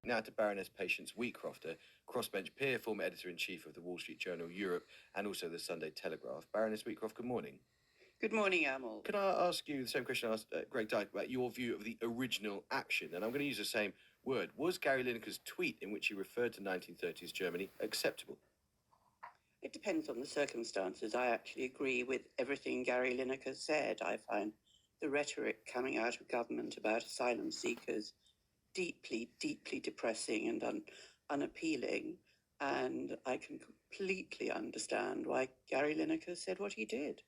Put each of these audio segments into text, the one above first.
Now to Baroness Patience Wheatcroft, a crossbench peer, former editor-in-chief of the Wall Street Journal Europe and also the Sunday Telegraph. Baroness Wheatcroft, good morning. Good morning, Amal. Can I ask you the same question I asked Greg Dyke about your view of the original action? And I'm going to use the same word. Was Gary Lineker's tweet in which he referred to 1930s Germany acceptable? It depends on the circumstances. I actually agree with everything Gary Lineker said. I find the rhetoric coming out of government about asylum seekers deeply, deeply depressing and unappealing. And I can completely understand why Gary Lineker said what he did.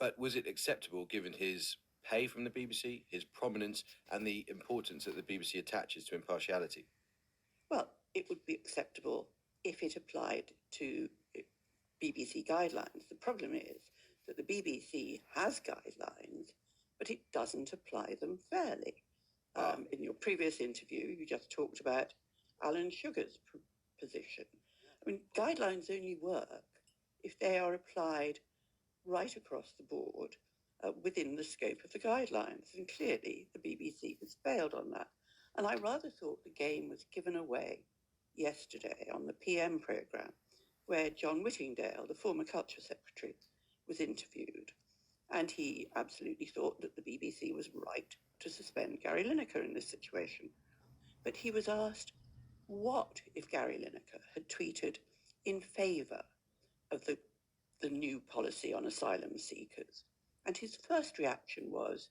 But was it acceptable given his pay from the BBC, his prominence, and the importance that the BBC attaches to impartiality? Well, it would be acceptable if it applied to BBC guidelines. The problem is that the BBC has guidelines, but it doesn't apply them fairly. In your previous interview, you just talked about Alan Sugar's position. I mean, guidelines only work if they are applied right across the board within the scope of the guidelines. And clearly, the BBC has failed on that. And I rather thought the game was given away yesterday on the PM programme, where John Whittingdale, the former Culture Secretary, was interviewed. And he absolutely thought that the BBC was right to suspend Gary Lineker in this situation. But he was asked, what if Gary Lineker had tweeted in favour of the new policy on asylum seekers? And his first reaction was,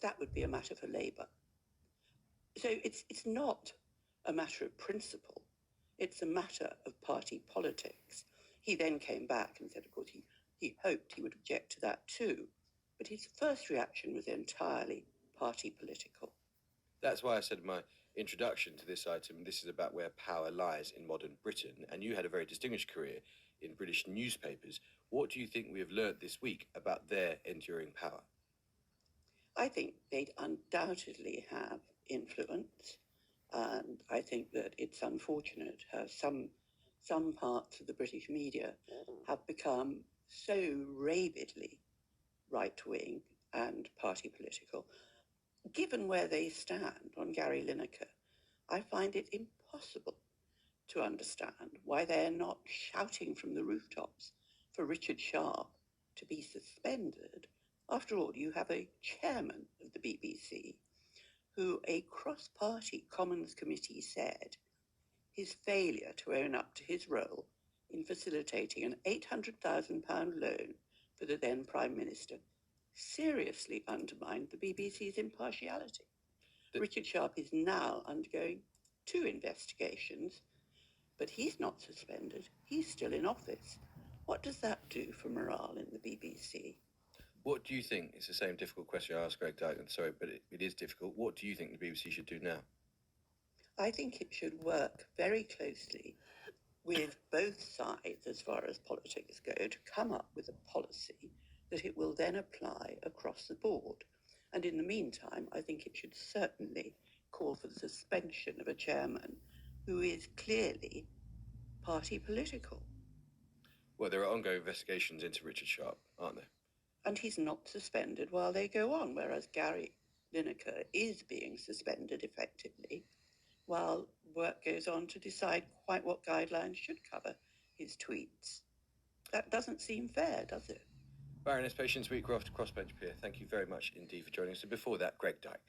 that would be a matter for Labour. So it's not a matter of principle. It's a matter of party politics. He then came back and said, of course, he hoped he would object to that too. But his first reaction was entirely party political. That's why I said in my introduction to this item, this is about where power lies in modern Britain. And you had a very distinguished career in British newspapers. What do you think we have learnt this week about their enduring power? I think they undoubtedly have influence. And I think that it's unfortunate how some parts of the British media have become so rabidly right-wing and party political. Given where they stand on Gary Lineker, I find it impossible to understand why they're not shouting from the rooftops for Richard Sharp to be suspended. After all, you have a chairman of the BBC who a cross-party Commons committee said his failure to own up to his role in facilitating an £800,000 loan for the then Prime Minister seriously undermined the BBC's impartiality. Richard Sharp is now undergoing 2 investigations, but he's not suspended. He's still in office. What does that do for morale in the BBC? What do you think? It's the same difficult question I asked Greg Dyke. I'm sorry, but it is difficult. What do you think the BBC should do now? I think it should work very closely with both sides as far as politics go to come up with a policy that it will then apply across the board. And in the meantime, I think it should certainly call for the suspension of a chairman who is clearly party political. Well, there are ongoing investigations into Richard Sharp, aren't there? And he's not suspended while they go on, whereas Gary Lineker is being suspended effectively while work goes on to decide quite what guidelines should cover his tweets. That doesn't seem fair, does it? Baroness Patience Wheatcroft, crossbench peer, thank you very much indeed for joining us. And before that, Greg Dyke.